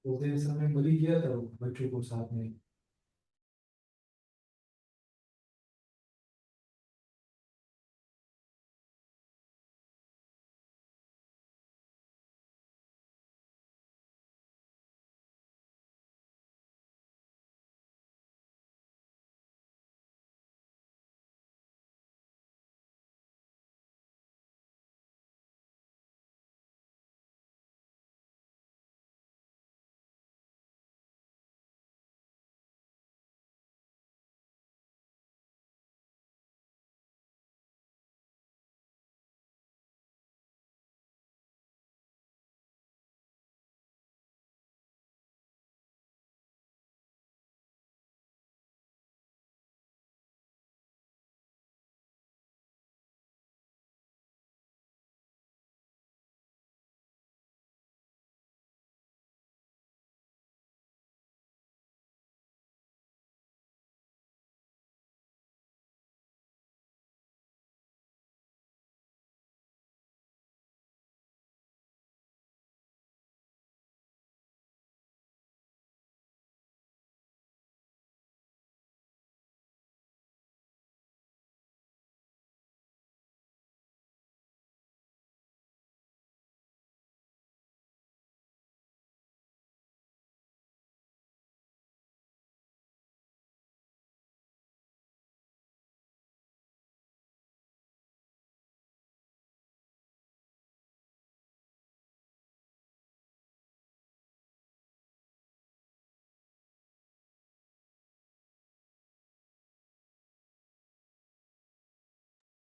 उसे समय बुली किया था बच्चों को साथ में।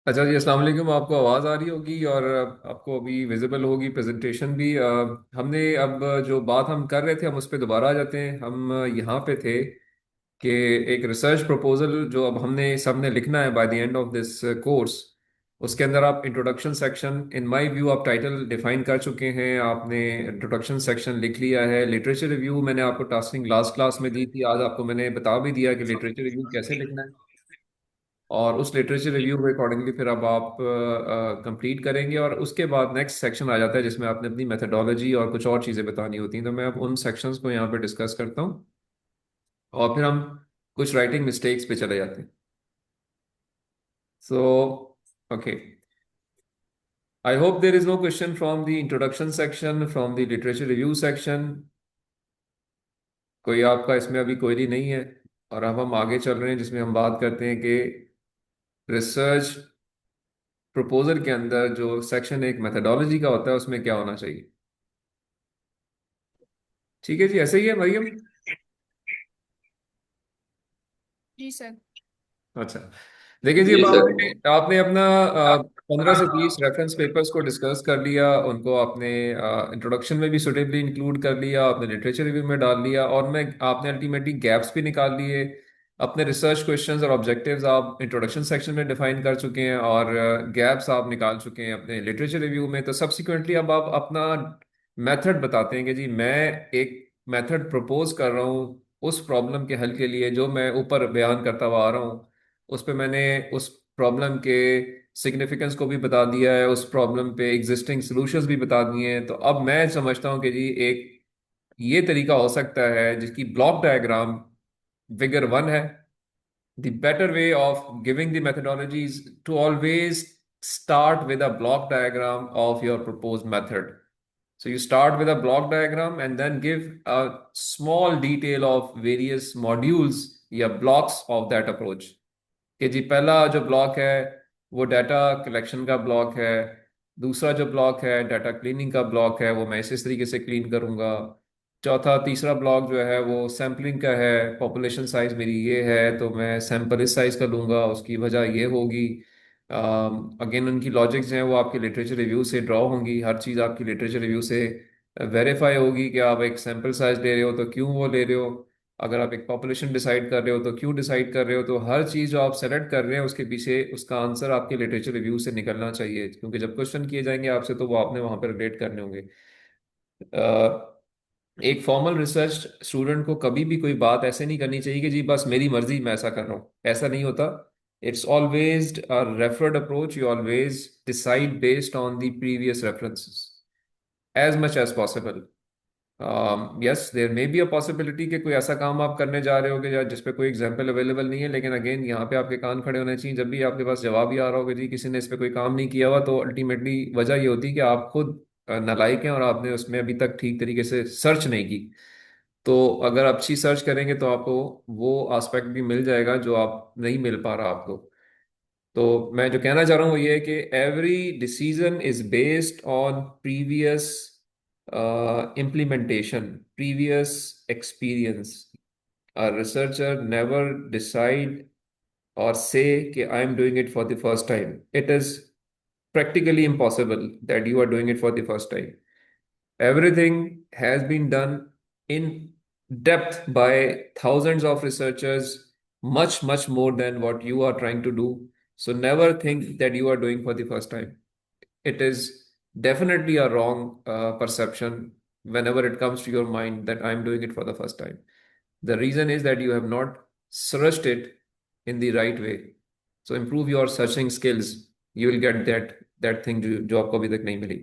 अच्छा जी, अस्सलाम वालेकुम। आपको आवाज़ आ रही होगी और आपको अभी विजिबल होगी प्रेजेंटेशन भी। हमने अब जो बात हम कर रहे थे हम उस पर दोबारा आ जाते हैं। हम यहाँ पे थे कि एक रिसर्च प्रपोजल जो अब हमने सबने लिखना है by the end of this course, उसके अंदर आप introduction section, in my view आप टाइटल डिफाइन कर चुके हैं, आपने इंट्रोडक्शन सेक्शन लिख लिया है। लिटरेचर रिव्यू मैंने आपको टास्किंग लास्ट क्लास में दी थी, आज आपको मैंने बता भी दिया कि लिटरेचर रिव्यू कैसे लिखना है। और उस लिटरेचर रिव्यू के अकॉर्डिंगली फिर अब आप कंप्लीट करेंगे और उसके बाद नेक्स्ट सेक्शन आ जाता है जिसमें आपने अपनी मेथडोलॉजी और कुछ और चीज़ें बतानी होती हैं। तो मैं अब उन सेक्शंस को यहाँ पे डिस्कस करता हूँ और फिर हम कुछ राइटिंग मिस्टेक्स पे चले जाते हैं। So okay, I hope there is no question from the introduction section, from the literature review section. कोई आपका इसमें अभी क्वेरी नहीं है। और अब हम आगे चल रहे हैं जिसमें हम बात करते हैं कि रिसर्च प्रपोजल के अंदर जो सेक्शन एक मेथडोलॉजी का होता है उसमें क्या होना चाहिए। ठीक है जी, ऐसे ही है मरियम। जी सर। अच्छा, देखिए जी, जी अब सर। आपने आपने अपना 15 से 20 रेफरेंस पेपर्स को डिस्कस कर लिया, उनको आपने इंट्रोडक्शन में भी सुटेबली इंक्लूड कर लिया, आपने लिटरेचर रिव्यू में डाल लिया, और मैं आपने अल्टीमेटली गैप्स भी निकाल लिए। अपने रिसर्च क्वेश्चंस और ऑब्जेक्टिव्स आप इंट्रोडक्शन सेक्शन में डिफाइन कर चुके हैं और गैप्स आप निकाल चुके हैं अपने लिटरेचर रिव्यू में। तो सब्सिक्वेंटली अब आप अपना मेथड बताते हैं कि जी मैं एक मेथड प्रपोज कर रहा हूँ उस प्रॉब्लम के हल के लिए जो मैं ऊपर बयान करता हुआ आ रहा हूँ। उस पे मैंने उस प्रॉब्लम के सिग्निफिकेंस को भी बता दिया है, उस प्रॉब्लम पे एग्जिस्टिंग सॉल्यूशंस भी बता दिए हैं। तो अब मैं समझता हूँ कि जी एक ये तरीका हो सकता है जिसकी ब्लॉक डायग्राम फिगर 1 है। The better way of giving the methodology is to always start with a block diagram of your proposed method. So you start with a block diagram and then give a small detail of various modules या blocks of that approach। कि जी पहला जो block है वो data collection का block है, दूसरा जो ब्लॉक है डाटा क्लीनिंग का ब्लॉक है, वो मैं इस तरीके से क्लीन करूंगा। चौथा तीसरा ब्लॉक जो है वो सैम्पलिंग का है, पॉपुलेशन साइज मेरी ये है तो मैं सैंपल इस साइज का लूंगा, उसकी वजह ये होगी। अगेन उनकी लॉजिक्स हैं वो आपके लिटरेचर रिव्यू से ड्रॉ होंगी, हर चीज़ आपकी लिटरेचर रिव्यू से वेरीफाई होगी कि आप एक सैंपल साइज ले रहे हो तो क्यों वो ले रहे हो, अगर आप एक पॉपुलेशन डिसाइड कर रहे हो तो क्यों डिसाइड कर रहे हो। तो हर चीज़ जो आप सेलेक्ट कर रहे हैं उसके पीछे उसका आंसर आपके लिटरेचर रिव्यू से निकलना चाहिए, क्योंकि जब क्वेश्चन किए जाएंगे आपसे तो वो आपने वहां पर रिलेट करने होंगे। एक फॉर्मल रिसर्च स्टूडेंट को कभी भी कोई बात ऐसे नहीं करनी चाहिए कि जी बस मेरी मर्जी मैं ऐसा कर रहा हूँ, ऐसा नहीं होता। It's always a referred approach, you always decide based on the previous references as much as possible. Yes there may be a possibility कि कोई ऐसा काम आप करने जा रहे होगे या जिस पे कोई एग्जाम्पल अवेलेबल नहीं है, लेकिन अगेन यहाँ पे आपके कान खड़े होने चाहिए। जब भी आपके पास जवाब ही आ रहा होगा जी किसी ने इस पे कोई काम नहीं किया हुआ, तो अल्टीमेटली वजह ये होती है कि आप खुद नालायक हैं और आपने उसमें अभी तक ठीक तरीके से सर्च नहीं की। तो अगर आप अच्छी सर्च करेंगे तो आपको वो एस्पेक्ट भी मिल जाएगा जो आप नहीं मिल पा रहा आपको। तो मैं जो कहना चाह रहा हूँ वो ये है कि every decision is based on previous implementation, previous experience. A researcher never decide or say कि I am doing it for the first time. It is practically impossible that you are doing it for the first time. Everything has been done in depth by thousands of researchers, much more than what you are trying to do. So never think that you are doing for the first time. It is definitely a wrong perception whenever it comes to your mind that I'm doing it for the first time. The reason is that you have not searched it in the right way. So improve your searching skills. You will get that thing जो आपको अभी तक नहीं मिली।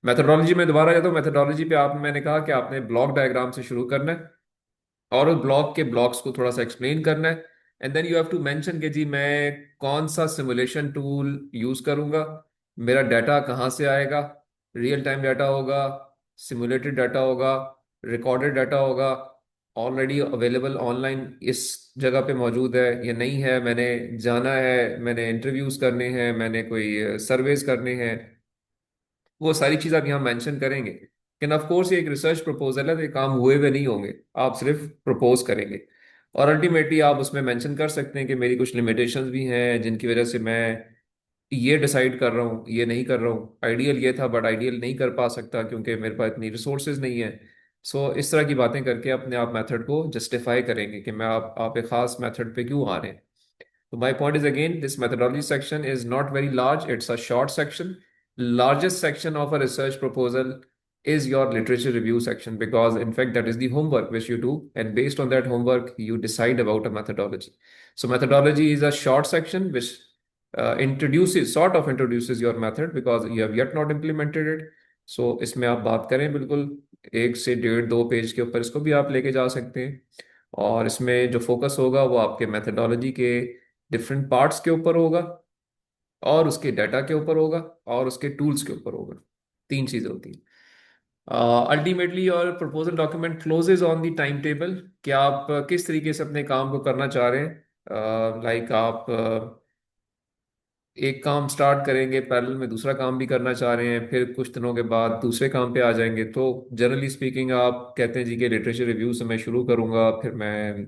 Methodology में दोबारा जाता हूँ। Methodology पे आप मैंने कहा कि आपने ब्लॉक डायग्राम से शुरू करना है और उस ब्लॉक के ब्लॉक्स को थोड़ा सा एक्सप्लेन करना है। And then you have to mention कि जी मैं कौन सा सिमुलेशन टूल यूज करूंगा, मेरा डाटा कहाँ से आएगा, रियल टाइम डाटा होगा, सिमुलेटेड डाटा होगा, रिकॉर्डेड डाटा होगा, ऑलरेडी अवेलेबल ऑनलाइन इस जगह पे मौजूद है या नहीं है, मैंने जाना है, मैंने इंटरव्यूज करने हैं, मैंने कोई सर्वेज करने हैं। वो सारी चीज़ आप यहाँ मेंशन करेंगे। लेकिन ऑफ कोर्स ये एक रिसर्च प्रपोजल है तो ये काम हुए हुए नहीं होंगे, आप सिर्फ प्रपोज करेंगे। और अल्टीमेटली आप उसमें मेंशन कर सकते हैं कि मेरी कुछ लिमिटेशंस भी हैं जिनकी वजह से मैं ये डिसाइड कर रहा हूँ, ये नहीं कर रहा हूँ। आइडियल ये था बट आइडियल नहीं कर पा सकता क्योंकि मेरे पास इतनी रिसोर्सेज नहीं है। सो इस तरह की बातें करके अपने आप मेथड को जस्टिफाई करेंगे कि मैं आप एक खास मेथड पे क्यों आ रहे हैं। So my point is again, this methodology section is not very large. It's a short section. Largest section of a research proposal is your literature review section because in fact that is the homework which you do, and based on that homework you decide about a methodology. So methodology is a short section which sort of introduces your method because you have yet not implemented it. So इसमें आप बात करें बिल्कुल 1 से 1.5 2 page के ऊपर इसको भी आप लेके जा सकते हैं। और इसमें जो फोकस होगा वो आपके मेथडोलॉजी के डिफरेंट पार्ट्स के ऊपर होगा और उसके डाटा के ऊपर होगा और उसके टूल्स के ऊपर होगा। 3 चीजें होती हैं। Ultimately your proposal document closes on the time table कि आप किस तरीके से अपने काम को करना चाह रहे हैं। लाइक आप एक काम स्टार्ट करेंगे, पैरेलल में दूसरा काम भी करना चाह रहे हैं, फिर कुछ दिनों के बाद दूसरे काम पे आ जाएंगे। तो जनरली स्पीकिंग आप कहते हैं जी कि लिटरेचर रिव्यू से मैं शुरू करूंगा, फिर मैं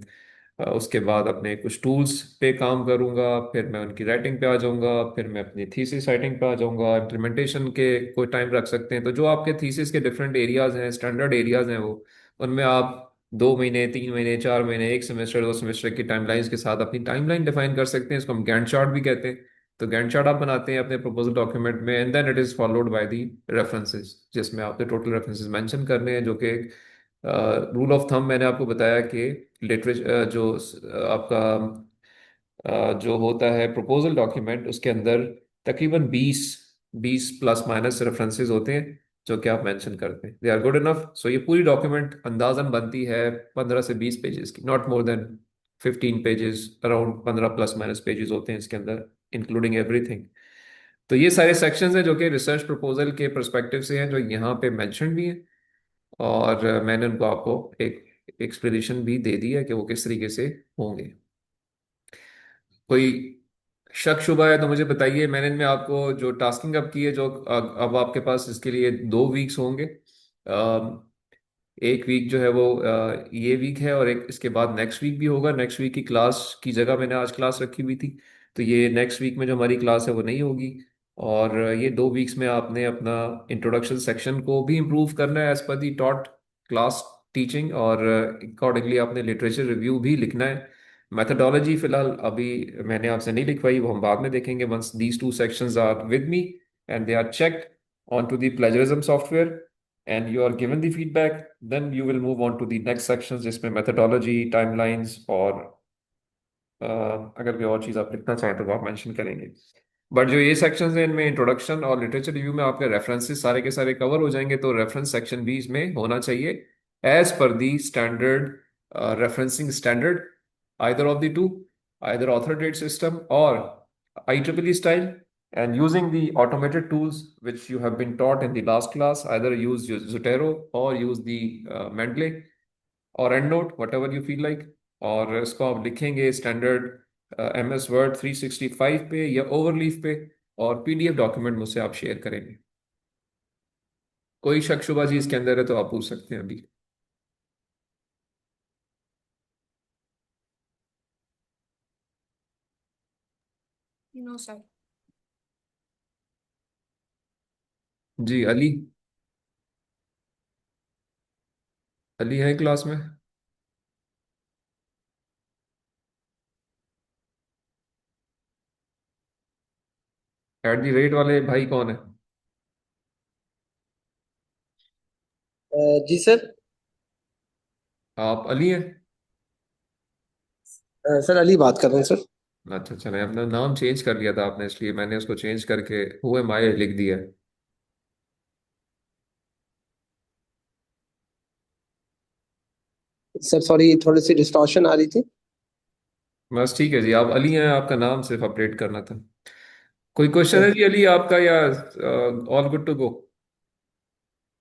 उसके बाद अपने कुछ टूल्स पे काम करूंगा, फिर मैं उनकी राइटिंग पे आ जाऊंगा, फिर मैं अपनी थीसिस राइटिंग पे आ जाऊंगा। इम्प्लीमेंटेशन के कोई टाइम रख सकते हैं। तो जो आपके थीसिस के डिफरेंट एरियाज हैं, स्टैंडर्ड एरियाज हैं, वो उनमें आप 2 महीने 3 महीने 4 महीने 1 सेमेस्टर 2 सेमेस्टर की टाइमलाइंस के साथ अपनी टाइमलाइन डिफाइन कर सकते हैं। इसको हम गैंट चार्ट भी कहते हैं। तो गैंट चार्ट आप बनाते हैं अपने प्रपोजल डॉक्यूमेंट में and then it is followed by the references जिसमें आपने टोटल रेफरेंसेस मेंशन करने हैं। जो कि रूल ऑफ थंब मैंने आपको बताया कि लिटरेचर जो आपका जो होता है प्रपोजल डॉक्यूमेंट उसके अंदर तकरीबन 20 प्लस माइनस रेफरेंसेस होते हैं जो कि आप मेंशन करते हैं। They are good enough. So ये पूरी डॉक्यूमेंट अंदाजन बनती है 15 से 20 पेजेस की, not more than 15 pages, around 15 plus minus pages होते हैं इसके अंदर इंक्लूडिंग एवरीथिंग। तो ये सारे सेक्शंस हैं जो कि रिसर्च प्रपोजल के परस्पेक्टिव से हैं, जो यहाँ पे मेंशन भी हैं। और मैंने उनको आपको एक एक्सप्लेनेशन भी दे दी है कि वो किस तरीके से होंगे। कोई शक शुबा है तो मुझे बताइए। मैंने इनमें आपको जो टास्किंग अब की है, जो अब आपके पास इसके लिए 2 वीक्स होंगे। एक वीक जो है वो ये वीक है और एक इसके बाद नेक्स्ट वीक भी होगा। नेक्स्ट वीक की क्लास की जगह मैंने आज क्लास रखी हुई थी, तो ये नेक्स्ट वीक में जो हमारी क्लास है वो नहीं होगी। और ये 2 वीक्स में आपने अपना इंट्रोडक्शन सेक्शन को भी इम्प्रूव करना है एज पर दी टॉट क्लास टीचिंग, और अकॉर्डिंगली आपने लिटरेचर रिव्यू भी लिखना है। मैथडोलॉजी फिलहाल अभी मैंने आपसे नहीं लिखवाई, वो हम बाद में देखेंगे once these 2 sections are with me and they are checked onto the plagiarism software and you are given the feedback, then you will move on to the next sections जिसमें methodology, timelines और अगर कोई और चीज़ आप लिखना चाहें तो वो आप मेंशन करेंगे। बट जो ये सेक्शंस हैं इनमें इंट्रोडक्शन और लिटरेचर रिव्यू में आपके रेफरेंसेस सारे के सारे कवर हो जाएंगे, तो रेफरेंस सेक्शन भी इसमें होना चाहिए as per the standard referencing standard, either of the two, either author-date system or IEEE style, and using the automated tools which you have been taught in the last class, either use Zotero or use the Mendeley और and note what ever you feel like, और इसको आप लिखेंगे standard MS word 365 पे या overleaf पे, और PDF document मुझसे आप शेयर करेंगे। कोई शक शुबा जी इसके अंदर है तो आप पूछ सकते हैं अभी। No sir. जी अली, अली है क्लास में? @ वाले भाई कौन है? जी सर। आप अली हैं? सर अली बात कर रहे हैं सर। अच्छा, चले, अपना नाम चेंज कर लिया था आपने, इसलिए मैंने उसको चेंज करके हु एम आई लिख दिया है। सर सॉरी, थोड़ी सी डिस्टॉर्शन आ रही थी। बस ठीक है जी, आप अली हैं, आपका नाम सिर्फ अपडेट करना था। कोई क्वेश्चन है सर जी अली आपका, या ऑल गुड टू गो?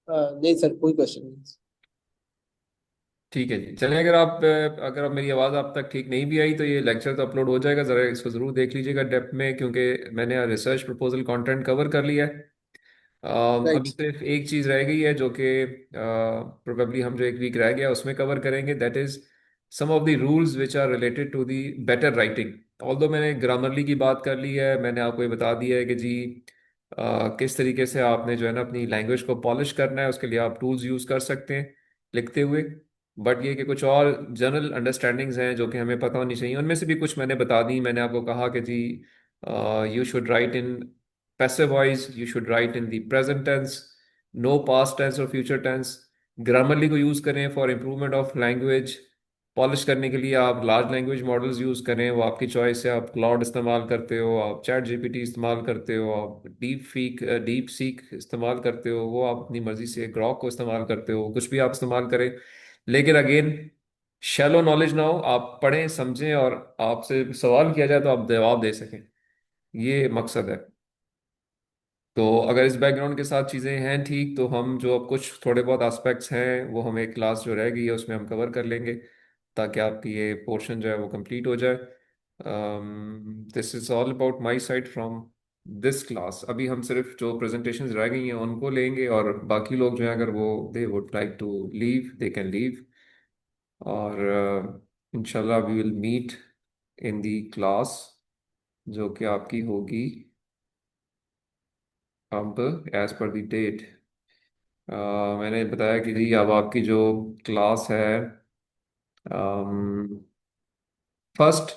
नहीं सर, कोई क्वेश्चन नहीं। ठीक है जी, चलें। अगर आप मेरी आवाज़ आप तक ठीक नहीं भी आई तो ये लेक्चर तो अपलोड हो जाएगा, ज़रा इसको ज़रूर देख लीजिएगा डेप्थ में, क्योंकि मैंने रिसर्च प्रपोजल कंटेंट कवर कर लिया है। अभी राइट। सिर्फ एक चीज़ रह गई है जो कि प्रोबेबली हम जो एक वीक रह गया उसमें कवर करेंगे, that is some of the rules which are related to the better writing. Although मैंने ग्रामरली की बात कर ली है, मैंने आपको ये बता दिया है कि जी किस तरीके से आपने जो है ना अपनी लैंग्वेज को पॉलिश करना है, उसके लिए आप टूल्स यूज़ कर सकते हैं लिखते हुए। बट ये कि कुछ और जनरल अंडरस्टैंडिंग्स हैं जो कि हमें पता होनी चाहिए, उनमें से भी कुछ मैंने बता दी। मैंने आपको कहा कि जी you should write in passive voice, you should write in the present tense, no past tense or future tense। Grammarly को यूज़ करें for improvement of language. Polish करने के लिए आप लार्ज लैंग्वेज मॉडल्स यूज़ करें, वो आपकी चॉइस है। आप क्लाउड इस्तेमाल करते हो, आप चैट GPT इस्तेमाल करते हो, आप डीप सीक इस्तेमाल करते हो, वो आप अपनी मर्जी से, ग्रॉक को इस्तेमाल करते हो, कुछ भी आप इस्तेमाल करें। लेकिन अगेन, शैलो नॉलेज ना हो, आप पढ़ें समझें और आपसे सवाल किया जाए तो आप जवाब दे सकें, ये मकसद है। तो अगर इस बैकग्राउंड के साथ चीज़ें हैं ठीक, तो हम जो अब कुछ थोड़े बहुत एस्पेक्ट्स हैं वो हम एक क्लास जो रह गई है उसमें हम कवर कर लेंगे, ताकि आपकी ये पोर्शन जो है वो कंप्लीट हो जाए। This is all about my side from this class. अभी हम सिर्फ जो प्रेजेंटेशंस रह गई हैं उनको लेंगे, और बाकी लोग जो हैं अगर वो they would like to leave they can leave. और इंशाल्लाह we will meet in the class जो कि आपकी होगी अब एज पर द डेट। मैंने बताया कि जी अब आपकी जो क्लास है फर्स्ट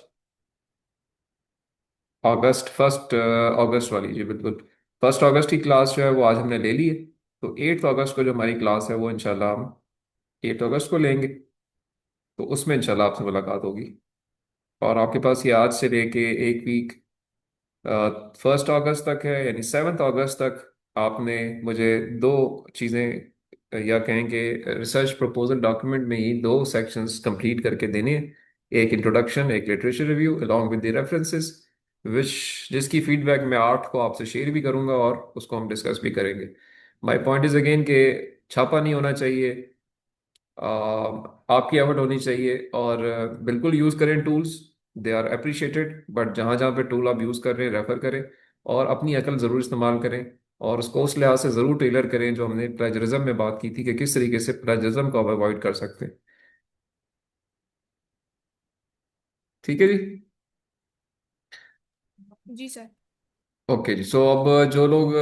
फर्स्ट अगस्त वाली, जी बिल्कुल। 1 अगस्त की क्लास जो है वो आज हमने ले ली है। तो 8 अगस्त को जो हमारी क्लास है वो इंशाल्लाह हम 8 अगस्त को लेंगे। तो उसमें इंशाल्लाह आपसे मुलाकात होगी। और आपके पास ये आज से लेके एक वीक 1 अगस्त तक है, यानी 7 अगस्त तक आपने मुझे दो चीज़ें, या कहेंगे रिसर्च प्रपोजल डॉक्यूमेंट में ही दो सेक्शंस कंप्लीट करके देने हैं। एक इंट्रोडक्शन, एक literature review along with the references, which जिसकी फीडबैक मैं 8 को आपसे शेयर भी करूंगा और उसको हम डिस्कस भी करेंगे। माय पॉइंट इज अगेन कि छापा नहीं होना चाहिए, आपकी एफर्ट होनी चाहिए। और बिल्कुल यूज़ करें tools, they are appreciated, but जहाँ जहाँ पे टूल आप यूज़ कर रहे हैं रेफर करें, और अपनी अकल ज़रूर इस्तेमाल करें, और उसको उस लिहाज से ज़रूर टेलर करें जो हमने प्लेजरिज्म में बात की थी कि किस तरीके से प्लेजरिज्म को आप अवॉइड कर सकते हैं। ठीक है जी। जी सर। ओके जी, सो अब जो लोग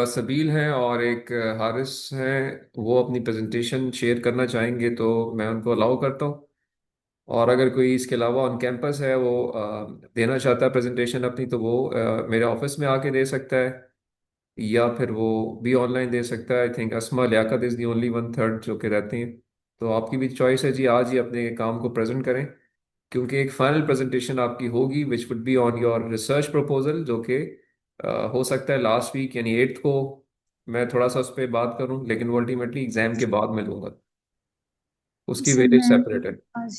सबील हैं और एक हारिस हैं, वो अपनी प्रेजेंटेशन शेयर करना चाहेंगे तो मैं उनको अलाउ करता हूँ। और अगर कोई इसके अलावा ऑन कैंपस है, वो देना चाहता है प्रेजेंटेशन अपनी, तो वो मेरे ऑफिस में आके दे सकता है, या फिर वो भी ऑनलाइन दे सकता है। I think Asma Liaquat is the only one third जो कि रहती हैं। तो आपकी भी चॉइस है जी, आज ही अपने काम को प्रेजेंट करें, क्योंकि एक फाइनल प्रेजेंटेशन आपकी होगी which would be on your research proposal, जो कि हो सकता है लास्ट वीक यानी 8th को मैं थोड़ा सा उस पर बात करूं, लेकिन वो अल्टीमेटली एग्जाम के बाद में लूंगा। उसकी सर वेटेज मैं सेपरेट है। आज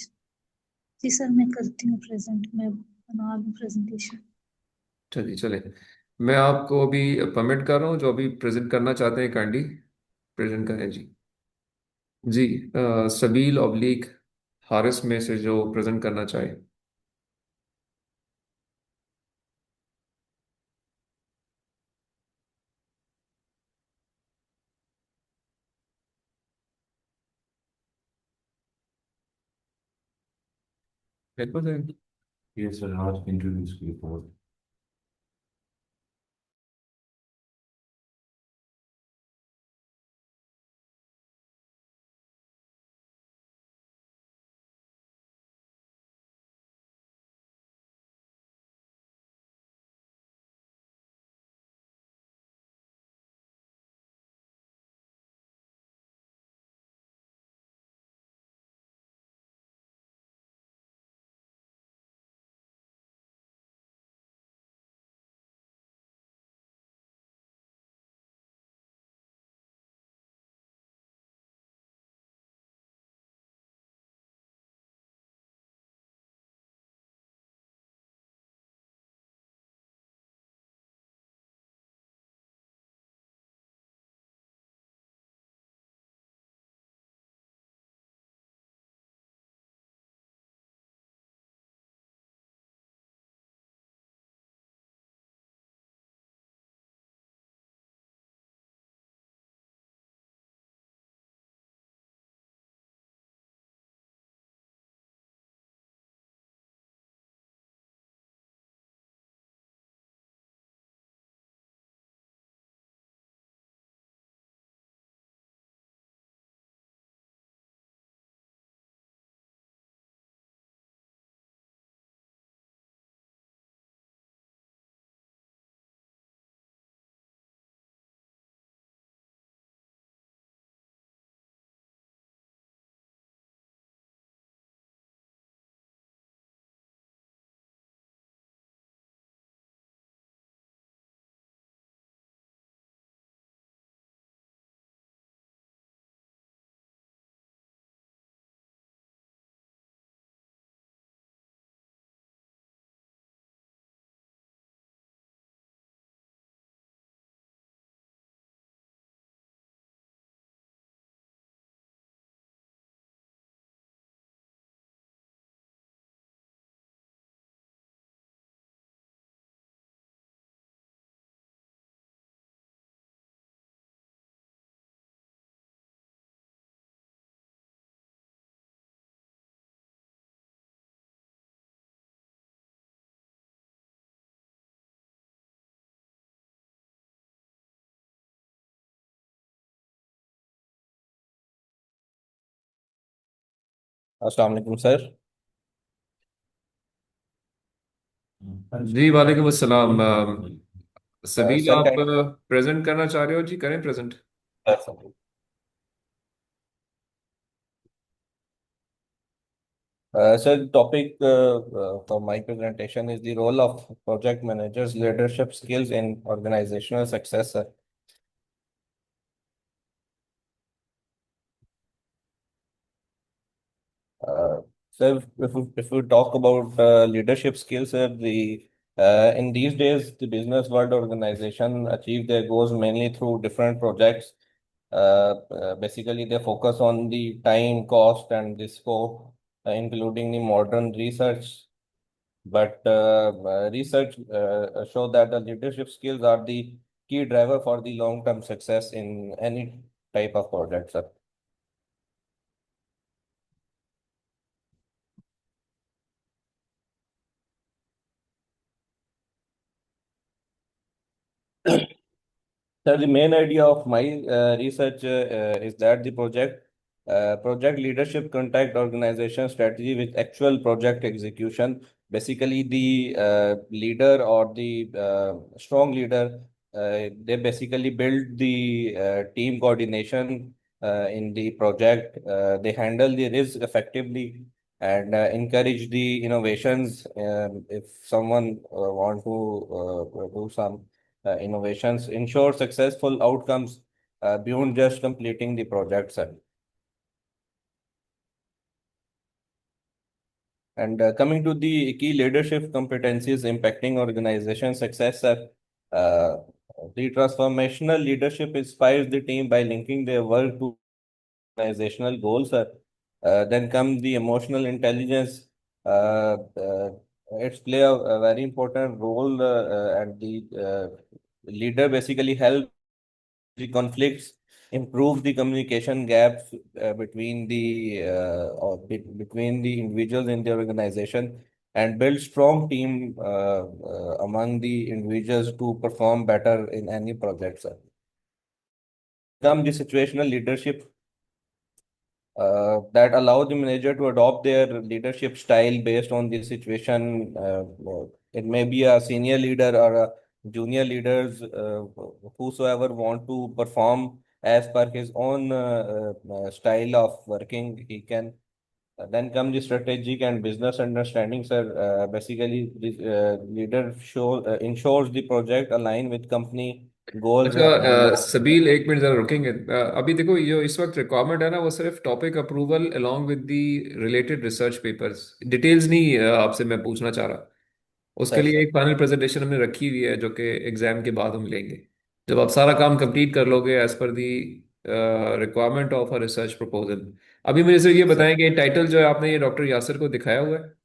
जी सर मैं करती हूँ प्रेजेंट, मैं बना दूँ प्रेजेंटेशन। चलिए चले, मैं आपको अभी परमिट कर रहा हूँ, जो अभी प्रेजेंट करना चाहते हैं काइंडली प्रेजेंट करें जी। जी, सबील ऑब्लिक हारिस में से जो प्रेजेंट करना चाहे। बिल्कुल sir. Yes, sir. Raj introduce before. अस्सलाम वालेकुम सर। जी वालेकुम अस्सलाम। सबील सर आप काइंड प्रेजेंट करना चाह रहे हो जी, करें present. Sir topic for my presentation is the role of project managers leadership skills in organizational success sir. Uh, Sir, if we talk about leadership skills, sir, in these days, the business world organization achieve their goals mainly through different projects. Basically, they focus on the time, cost, and the scope, including the modern research. But research show that the leadership skills are the key driver for the long-term success in any type of project, sir. Sir, the main idea of my research is that the project leadership contact organization strategy with actual project execution. Basically, the leader or the strong leader, they basically build the team coordination in the project. They handle the risk effectively and encourage the innovations. If someone want to do some innovations, ensure successful outcomes beyond just completing the project, sir. And coming to the key leadership competencies impacting organization success, uh, the transformational leadership inspires the team by linking their work to organizational goals. Then come the emotional intelligence. It's play a very important role, and the leader basically help the conflicts, improve the communication gaps between the between the individuals in the organization, and build strong team among the individuals to perform better in any project. Sir. Come the situational leadership that allow the manager to adopt their leadership style based on the situation. It may be a senior leader or a junior leaders, whosoever want to perform as per his own style of working, he can. Then come the strategic and business understanding, sir. Basically, the ensures the project align with company goals अच्छा, and सबील एक minute जरा रुकेंगे। अभी देखो ये जो इस वक्त रिक्वायरमेंट है ना, वो सिर्फ topic approval along with the related research papers, details नहीं आपसे मैं पूछना चाह रहा। उसके सर लिए सर एक फाइनल प्रेजेंटेशन हमने रखी हुई है जो कि एग्जाम के बाद हम लेंगे। जब आप सारा काम कंप्लीट कर लोगे as per the requirement of a research proposal. अभी मुझे सिर्फ ये सर बताएं कि टाइटल जो है आपने ये डॉक्टर यासिर को दिखाया हुआ है?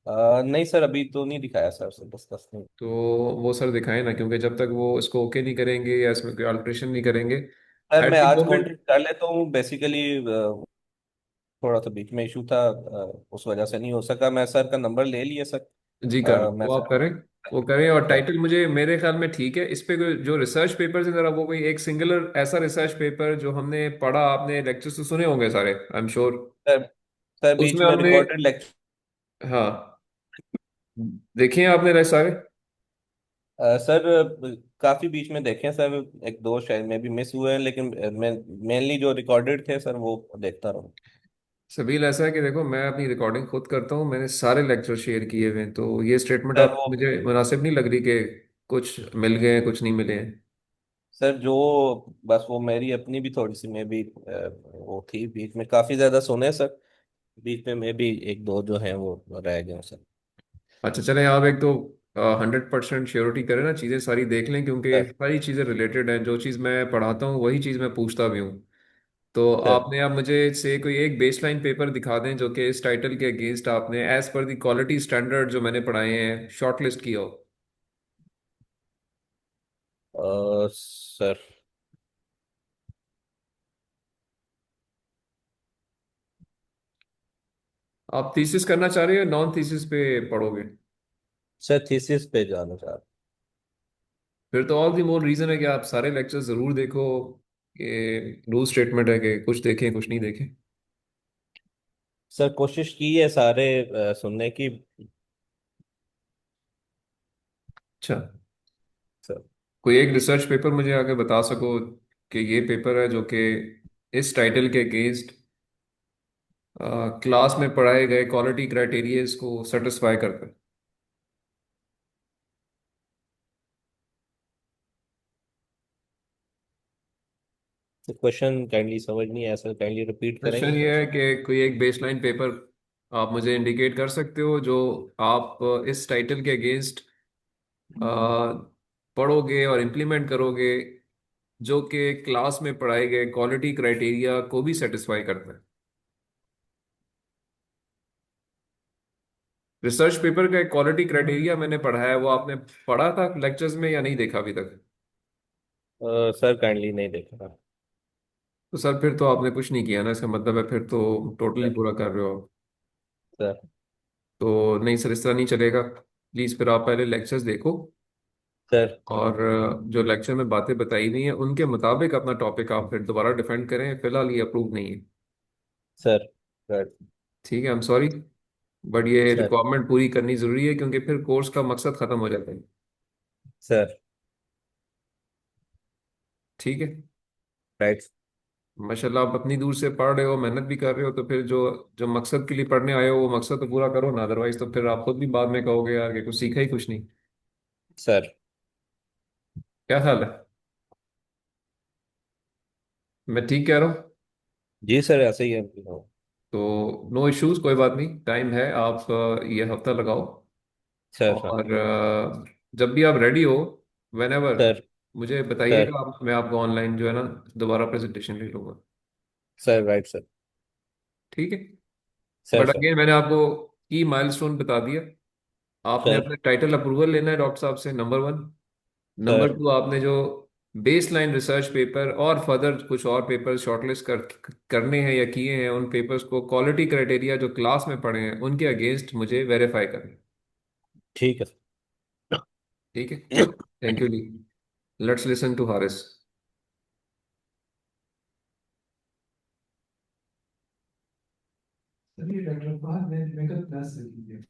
नहीं सर, अभी तो नहीं दिखाया सर, डिस्कस नहीं। तो वो सर दिखाएं ना, क्योंकि जब तक वो इसको ओके नहीं करेंगे या इसमें कोई अल्ट्रेशन नहीं करेंगे सर एट मैं द आज मोमेंट। कांटेक्ट कर लेता हूँ बेसिकली। थोड़ा सा बीच में इशू था, उस वजह से नहीं हो सका। मैं सर का नंबर ले लिया सर। जी कर लो, मैं वो आप सर करें। वो करें, और सर टाइटल मुझे मेरे ख्याल में ठीक है। इस पे जो रिसर्च पेपर्स है जरा वो कोई एक सिंगुलर ऐसा रिसर्च पेपर जो हमने पढ़ा, आपने लेक्चर्स तो सुने होंगे सारे, I am sure. Sir sir बीच उसमें में हमने, रिकॉर्डेड लेक्चर। हाँ, देखे हैं आपने सारे? सर काफी बीच में देखे हैं सर, एक दो शायद में भी मिस हुए हैं, लेकिन मैं मेनली जो रिकॉर्डेड थे सर वो देखता रहूँ। सबील ऐसा है कि देखो, मैं अपनी रिकॉर्डिंग खुद करता हूँ, मैंने सारे लेक्चर शेयर किए हुए हैं, तो ये स्टेटमेंट सर आप वो मुझे मुनासिब नहीं लग रही कि कुछ मिल गए हैं कुछ नहीं मिले हैं। सर जो बस वो मेरी अपनी भी थोड़ी सी में भी वो थी, बीच में काफी ज्यादा सुने सर, बीच में भी एक दो जो है वो रह गए सर। अच्छा चलें, आप एक तो 100% श्योरिटी करें ना, चीज़ें सारी देख लें, क्योंकि सर सारी चीज़ें रिलेटेड हैं। जो चीज़ मैं पढ़ाता हूँ वही चीज़ मैं पूछता भी हूँ। तो सर आपने आप मुझे से कोई एक बेसलाइन पेपर दिखा दें जो कि इस टाइटल के अगेंस्ट आपने एज पर दी क्वालिटी स्टैंडर्ड जो मैंने पढ़ाए हैं शॉर्टलिस्ट किया हो। सर आप थीसिस करना चाह रहे हो, नॉन थीसिस पे पढ़ोगे? सर थीसिस पे जाना चाह रहा। फिर तो ऑल दी मोर रीजन है कि आप सारे लेक्चर जरूर देखो। कि रूल स्टेटमेंट है कि कुछ देखें कुछ नहीं देखें। सर कोशिश की है सारे सुनने की। अच्छा, सर कोई एक रिसर्च पेपर मुझे आके बता सको कि ये पेपर है जो कि इस टाइटल के अगेंस्ट क्लास में पढ़ाए गए क्वालिटी क्राइटेरियाज को सेटिस्फाई करता है? क्वेश्चन काइंडली समझ नहीं आया सर, काइंडली रिपीट करेंगे क्वेश्चन ये सर। है कि कोई एक बेसलाइन पेपर आप मुझे इंडिकेट कर सकते हो जो आप इस टाइटल के अगेंस्ट पढ़ोगे और इम्प्लीमेंट करोगे, जो कि क्लास में पढ़ाए गए क्वालिटी क्राइटेरिया को भी सेटिस्फाई करता है। रिसर्च पेपर का एक क्वालिटी क्राइटेरिया मैंने पढ़ा है, वो आपने पढ़ा था लेक्चर्स में या नहीं देखा अभी तक? सर काइंडली नहीं देखा। तो सर फिर तो आपने कुछ नहीं किया ना, इसका मतलब है फिर तो टोटली सर पूरा कर रहे हो आप। सर तो नहीं सर, इस तरह नहीं चलेगा। प्लीज़ फिर आप पहले लेक्चर्स देखो, सर और जो लेक्चर में बातें बताई गई हैं उनके मुताबिक अपना टॉपिक आप फिर दोबारा डिफेंड करें। फिलहाल ये अप्रूव नहीं है। सर सर ठीक है, आई एम सॉरी, बट ये सर रिक्वायरमेंट पूरी करनी ज़रूरी है, क्योंकि फिर कोर्स का मकसद ख़त्म हो जाता है। सर ठीक है। राइट। माशाल्लाह, आप अपनी दूर से पढ़ रहे हो, मेहनत भी कर रहे हो, तो फिर जो जो मकसद के लिए पढ़ने आए हो वो मकसद तो पूरा करो ना, अदरवाइज तो फिर आप खुद भी बाद में कहोगे यार कि कुछ सीखा ही कुछ नहीं। सर क्या ख्याल है? मैं ठीक कह रहा हूँ? जी सर ऐसे ही है। तो नो इश्यूज, कोई बात नहीं, टाइम है, आप ये हफ्ता लगाओ। सर सर और जब भी आप रेडी हो, वेन एवर, सर मुझे सर बताइएगा, मैं आपको ऑनलाइन जो है ना दोबारा प्रेजेंटेशन ले लूँगा। सर राइट सर ठीक है। सर बट सर अगेन मैंने आपको की माइलस्टोन बता दिया। आपने सर अपने टाइटल अप्रूवल लेना है डॉक्टर साहब से, number one. Number sir two, आपने जो बेस लाइन रिसर्च पेपर और फर्दर कुछ और पेपर शॉर्टलिस्ट करने हैं या किए हैं, उन पेपर्स को क्वालिटी क्राइटेरिया जो क्लास में पढ़े हैं उनके अगेंस्ट मुझे वेरीफाई करना है। ठीक है ठीक है, सर। चलो, थैंक यू ली। Let's listen to Haris. चलिए डॉक्टर, बाद में मेकअप क्लास से कीजिए।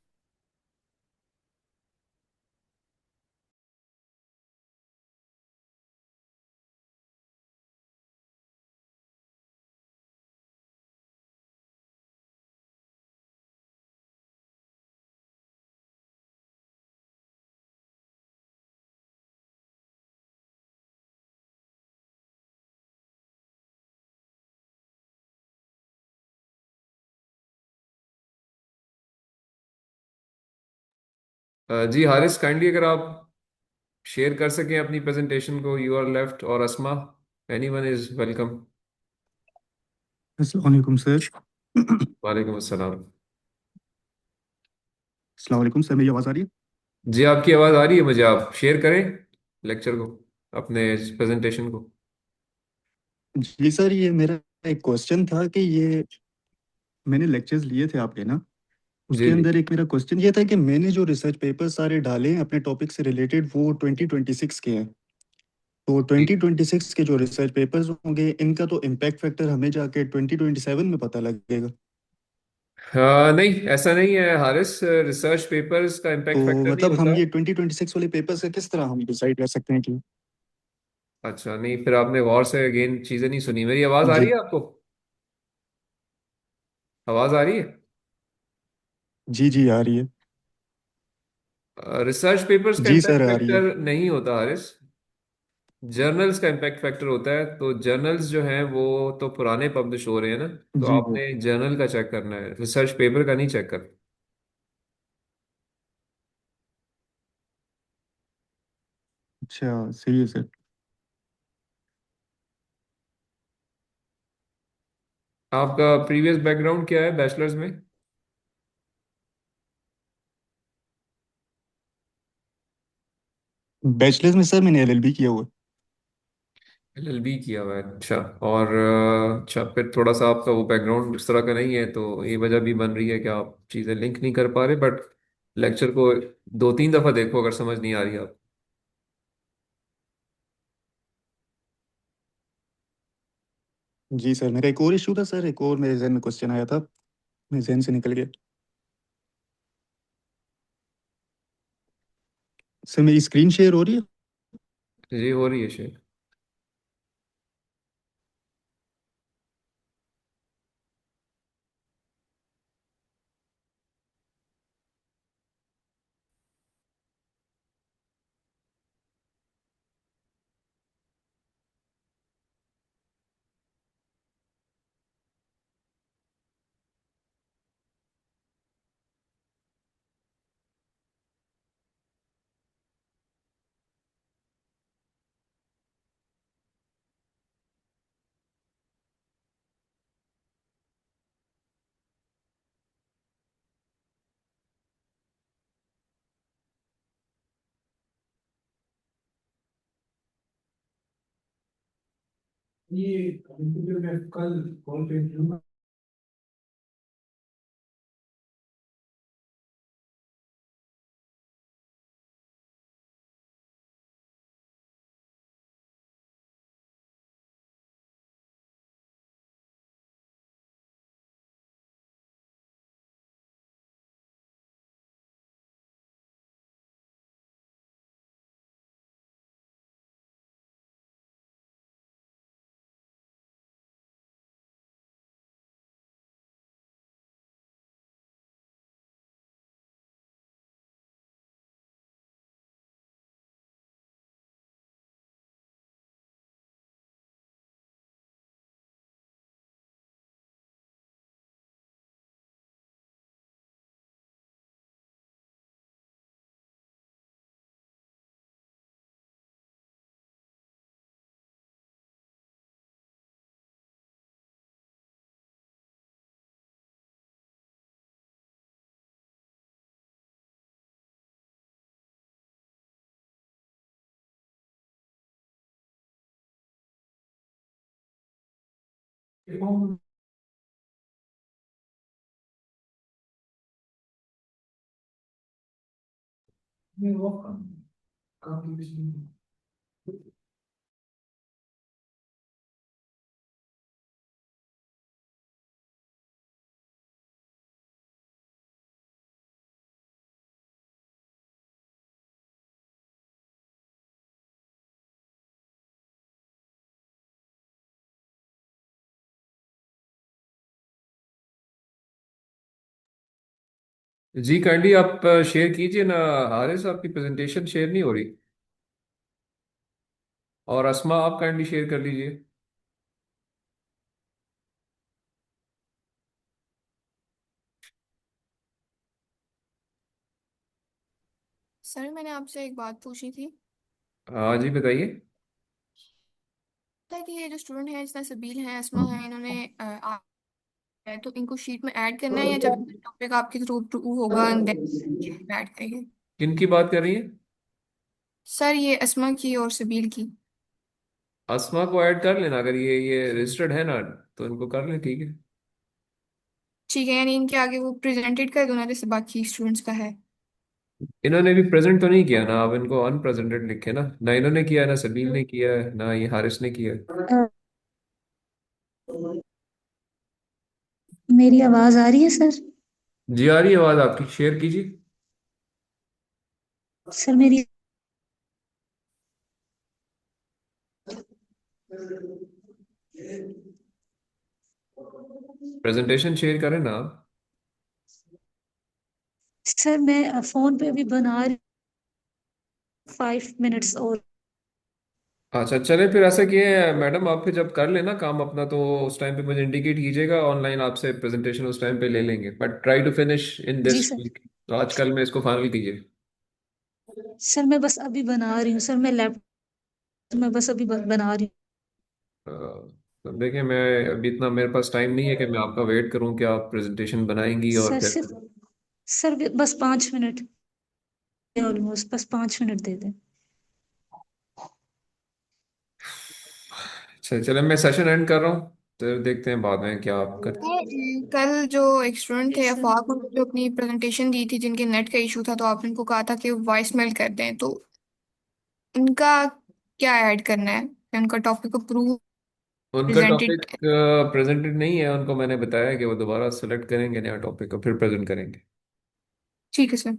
जी हारिस, काइंडली अगर आप शेयर कर सकें अपनी प्रेजेंटेशन को, यू आर लेफ्ट, और अस्मा, एनीवन इज वेलकम। अस्सलाम वालेकुम सर। अस्सलाम वालेकुम अस्सलाम। वालेकुम सर, मेरी आवाज़ आ रही जी आपकी आवाज़ आ रही है मुझे, आप शेयर करें लेक्चर को, अपने प्रेजेंटेशन को। है? जी सर, ये मेरा एक क्वेश्चन था कि ये मैंने लेक्चर्स लिए थे आपके ना, जी उसके जी। अंदर एक मेरा क्वेश्चन ये था कि मैंने जो रिसर्च पेपर सारे डाले हैं अपने टॉपिक से रिलेटेड वो 2026 के हैं। तो 2026 के जो रिसर्च पेपर्स होंगे इनका तो इम्पैक्ट फैक्टर हमें जाके 2027 में पता लगेगा। हाँ नहीं, ऐसा नहीं है हारिस, रिसर्च पेपर्स का तो इम्पैक्ट फैक्टर नहीं मतलब होता। हम ये 2026 वाले पेपर से किस तरह हम डिसाइड कर सकते हैं कि अच्छा नहीं, फिर आपने गौर से अगेन चीज़ें नहीं सुनी। मेरी आवाज़ आ रही जी है आपको? आवाज़ आ रही है? जी जी आ रही है। रिसर्च पेपर्स का जी इम्पैक्ट सर आ रही है। फैक्टर नहीं होता हारिस, जर्नल्स का इम्पैक्ट फैक्टर होता है। तो जर्नल्स जो हैं वो तो पुराने पब्लिश हो रहे हैं ना, तो जी जी। आपने जर्नल का चेक करना है, रिसर्च पेपर का नहीं चेक करना। अच्छा सही है सर। आपका प्रीवियस बैकग्राउंड क्या है बैचलर्स में? बैचलर्स में सर मैंने एलएलबी किया हुआ है। एलएलबी किया हुआ है, अच्छा। और अच्छा, फिर थोड़ा सा आपका वो बैकग्राउंड इस तरह का नहीं है, तो ये वजह भी बन रही है कि आप चीज़ें लिंक नहीं कर पा रहे। बट लेक्चर को दो तीन दफ़ा देखो अगर समझ नहीं आ रही आप। जी सर, मेरा एक और इशू था सर, एक और मेरे जहन में क्वेश्चन आया था, मेरे जहन से निकल गया। सर मेरी स्क्रीन शेयर हो रही है? जी हो रही है शेयर। ये इंटरव्यू में कल कॉल पे फॉर्म में वो काफी कुछ नहीं। जी काइंडली आप शेयर कीजिए ना। हारिस आपकी प्रेजेंटेशन शेयर नहीं हो रही। और अस्मा आप काइंडली शेयर कर लीजिए। सर मैंने आपसे एक बात पूछी थी। हाँ जी बताइए। पता है कि ये जो स्टूडेंट है जितना सबील है अस्मा है इन्होंने है तो इनको शीट में ऐड करना है या जब टॉपिक आपके थ्रू अप्रूव होगा ऐड करेंगे। किनकी बात कर रही है? सर ये अस्मा की और सबील की। अस्मा को ऐड कर लेना, अगर ये रजिस्टर्ड है ना तो इनको कर लें, ठीक है। ठीक है यानी इनके आगे वो प्रेजेंटेड कर दूँ ना जैसे बाकी स्टूडेंट्स का है। इन्होंने भी प्रेजेंट तो नहीं किया ना, अब इनको अनप्रेजेंटेड लिखे ना। ना इन्होंने किया है, ना सबील ने किया है, ना ये हारिस ने किया है। मेरी आवाज आ रही है सर? जी आ रही है आवाज आपकी, शेयर कीजिए। सर मेरी प्रेजेंटेशन शेयर करें ना आप। सर मैं फोन पे अभी बना रही 5 मिनट्स और। अच्छा चले फिर ऐसा किए मैडम, आप फिर जब कर लेना काम अपना तो उस टाइम पे मुझे इंडिकेट कीजिएगा, ऑनलाइन आपसे प्रेजेंटेशन उस टाइम पे ले लेंगे, but try to finish in जी दिस सर। वीक। तो आज कल में इसको फाइनल कीजिए। सर मैं बस अभी बना रही हूँ सर, मैं लैपटॉप में बस अभी बना रही तो देखिए मैं अभी इतना मेरे पास टाइम नहीं है कि मैं आपका वेट करूं कि आप प्रेजेंटेशन बनाएंगी हूँ और सर। फिर। सिर्फ सर बस 5 मिनट, ऑलमोस्ट बस 5 मिनट दे दें। चले मैं सेशन एंड कर रहा हूँ, तो देखते हैं बाद में क्या आप करते हैं। कल जो एक स्टूडेंट थे यस सर। अफाक उन्होंने जो अपनी प्रेजेंटेशन दी थी जिनके नेट का इशू था तो आपने उनको कहा था कि वॉइस मेल कर दें तो उनका क्या ऐड करना है कि उनका टॉपिक अप्रूव उनका प्रेजेंटेड। टॉपिक प्रेजेंटेड नहीं है, उनको मैंने बताया कि वो दोबारा सेलेक्ट करेंगे नया टॉपिक और फिर प्रेजेंट करेंगे। ठीक है सर।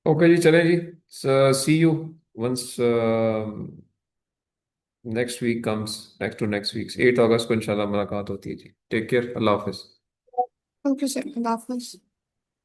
ओके जी, चलें जी। See you once next week comes, next to next week 8 अगस्त को इंशाल्लाह मुलाकात होती है जी। टेक केयर, अल्लाह हाफिज। ओके सर, अल्लाह हाफिज।